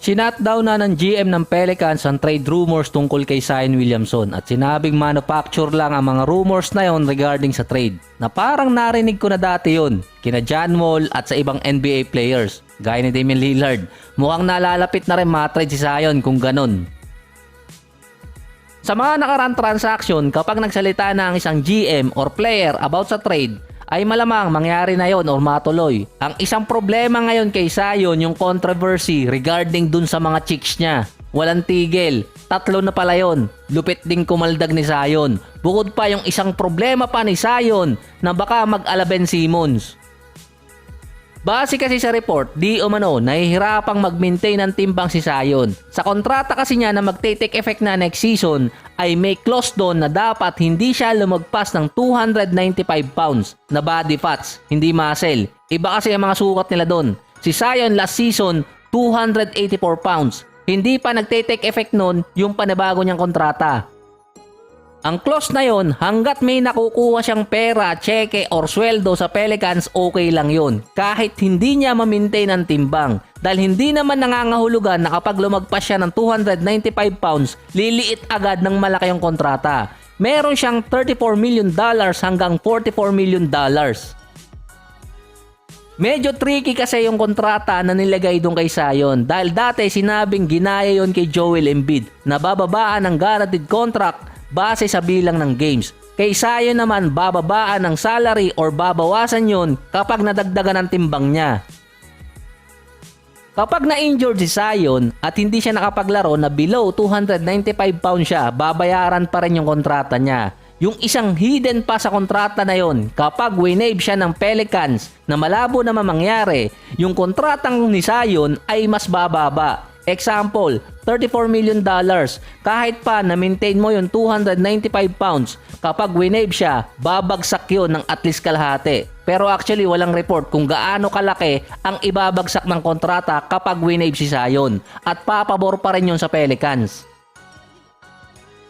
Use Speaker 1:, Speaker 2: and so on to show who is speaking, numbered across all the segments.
Speaker 1: Sinat daw na ng GM ng Pelicans ang trade rumors tungkol kay Zion Williamson at sinabing manufacture lang ang mga rumors na yon regarding sa trade. Na parang narinig ko na dati yon kina John Wall at sa ibang NBA players gaya ni Damian Lillard. Mukhang nalalapit na rin matrade si Zion kung ganun. Sa mga nakarang transaction, kapag nagsalita na ang isang GM or player about sa trade, ay malamang mangyari na yon or matuloy. Ang isang problema ngayon kay Zion yung controversy regarding dun sa mga chicks niya. Walang tigil. 3 na pala yon. Lupit ding kumaldag ni Zion. Bukod pa yung isang problema pa ni Zion na baka mag-ala Ben Simmons. Base kasi sa report, di umano nahihirapang mag-maintain ng timbang si Zion. Sa kontrata kasi niya na magte-take effect na next season ay may clause doon na dapat hindi siya lumagpas ng 295 pounds na body fats, hindi muscle. Iba kasi ang mga sukat nila doon. Si Zion last season, 284 pounds. Hindi pa nagte-take effect noon yung panabago niyang kontrata. Ang clause na yon, hanggat may nakukuha siyang pera, cheque or sweldo sa Pelicans, okay lang yon. Kahit hindi niya ma-maintain ang timbang. Dahil hindi naman nangangahulugan na kapag lumagpas siya ng 295 pounds, liliit agad ng malaki yung kontrata. Meron siyang $34 million hanggang $44 million. Medyo tricky kasi yung kontrata na nilagay doon kay Zion dahil dati sinabing ginaya yon kay Joel Embiid na bababaan ang guaranteed contract base sa bilang ng games. Kay Zion naman bababaan ang salary or babawasan yon kapag nadagdagan ang timbang niya. Kapag na-injured si Zion at hindi siya nakapaglaro na below 295 pounds siya, babayaran pa rin yung kontrata niya. Yung isang hidden pa sa kontrata na yon, kapag winave siya ng Pelicans na malabo na mangyari, yung kontratang ni Zion ay mas bababa. Example, $34 million. Kahit pa na-maintain mo yung 295 pounds, kapag winave siya, babagsak yun ng at least kalahati. Pero actually walang report kung gaano kalaki ang ibabagsak ng kontrata kapag winave si Zion. At papabor pa rin yun sa Pelicans.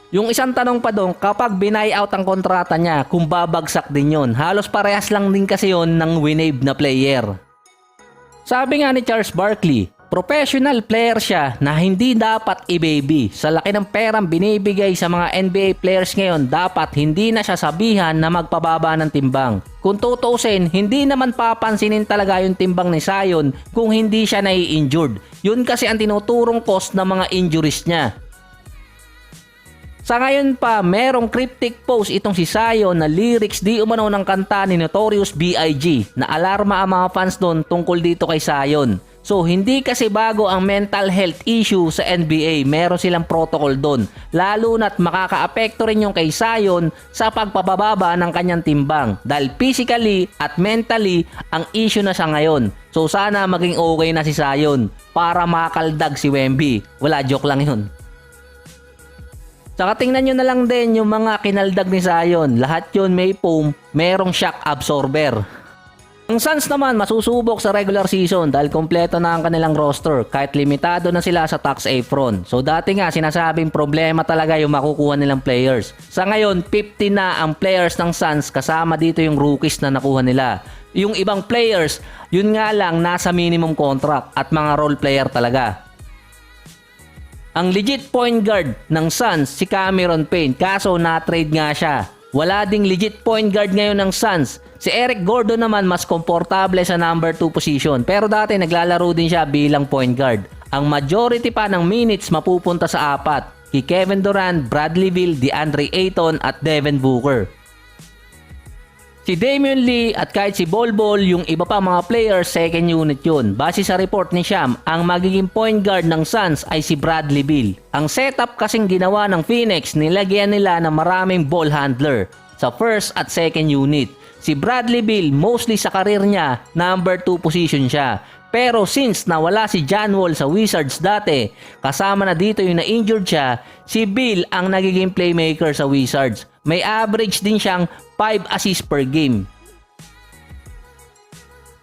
Speaker 1: Yung isang tanong pa doon, kapag binay out ang kontrata niya, kung babagsak din yun. Halos parehas lang din kasi yun ng winave na player. Sabi nga ni Charles Barkley, professional player siya na hindi dapat i-baby. Sa laki ng perang binibigay sa mga NBA players ngayon, dapat hindi na siya sabihan na magpababa ng timbang. Kung tutuusin, hindi naman papansinin talaga yung timbang ni Zion kung hindi siya nai-injured. Yun kasi ang tinuturong cause ng mga injuries niya. Sa ngayon pa, merong cryptic post itong si Zion na lyrics di umano ng kanta ni Notorious B.I.G. na alarma ang mga fans doon tungkol dito kay Zion. So hindi kasi bago ang mental health issue sa NBA, meron silang protocol doon. Lalo na't makakaapekto rin yung kay Zion sa pagpapababa ng kanyang timbang. Dahil physically at mentally ang issue na siya ngayon. So sana maging okay na si Zion para makaldag si Wemby. Wala, joke lang yun. Saka tingnan nyo na lang din yung mga kinaldag ni Zion. Lahat yun may foam, merong shock absorber. Ang Suns naman masusubok sa regular season dahil kompleto na ang kanilang roster kahit limitado na sila sa tax apron. So dati nga sinasabing problema talaga yung makukuha nilang players. Sa ngayon 50 na ang players ng Suns kasama dito yung rookies na nakuha nila. Yung ibang players, yun nga lang nasa minimum contract at mga role player talaga. Ang legit point guard ng Suns si Cameron Payne kaso na-trade nga siya. Wala ding legit point guard ngayon ng Suns. Si Eric Gordon naman mas komportable sa number 2 position pero dati naglalaro din siya bilang point guard. Ang majority pa ng minutes mapupunta sa 4, kay Kevin Durant, Bradley Beal, DeAndre Ayton at Devin Booker. Si Damian Lee at kahit si Bol Bol, yung iba pa mga players, second unit yun. Base sa report ni Sham, ang magiging point guard ng Suns ay si Bradley Beal. Ang setup kasing ginawa ng Phoenix, nilagyan nila ng maraming ball handler sa first at second unit. Si Bradley Beal, mostly sa karir niya, number 2 position siya. Pero since nawala si John Wall sa Wizards dati, kasama na dito yung na-injured siya, si Beal ang nagiging playmaker sa Wizards. May average din siyang 5 assists per game.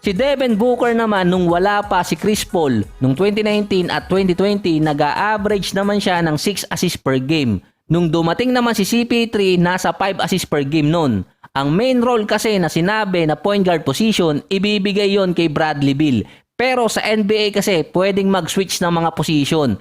Speaker 1: Si Devin Booker naman nung wala pa si Chris Paul, nung 2019 at 2020 nag-a-average naman siya ng 6 assists per game. Nung dumating naman si CP3, nasa 5 assists per game nun. Ang main role kasi na sinabi na point guard position, ibibigay yon kay Bradley Beal. Pero sa NBA kasi pwedeng mag-switch ng mga position.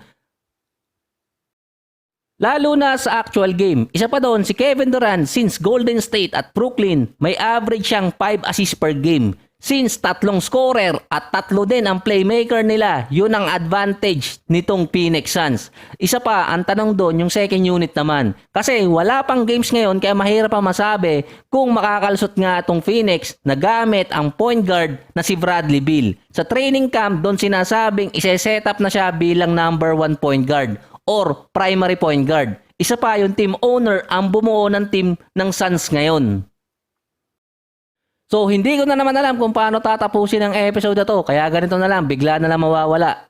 Speaker 1: Lalo na sa actual game. Isa pa doon, si Kevin Durant since Golden State at Brooklyn, may average siyang 5 assists per game. Since tatlong scorer at tatlo din ang playmaker nila, yun ang advantage nitong Phoenix Suns. Isa pa, ang tanong doon, yung second unit naman. Kasi wala pang games ngayon kaya mahirap pa masabi kung makakalusot nga itong Phoenix na gamit ang point guard na si Bradley Beal. Sa training camp, doon sinasabing ise-set up na siya bilang number 1 point guard or primary point guard. Isa pa, yung team owner ang bumuo ng team ng Suns ngayon. So, hindi ko na naman alam kung paano tatapusin ang episode na to. Kaya ganito na lang, bigla na lang mawawala.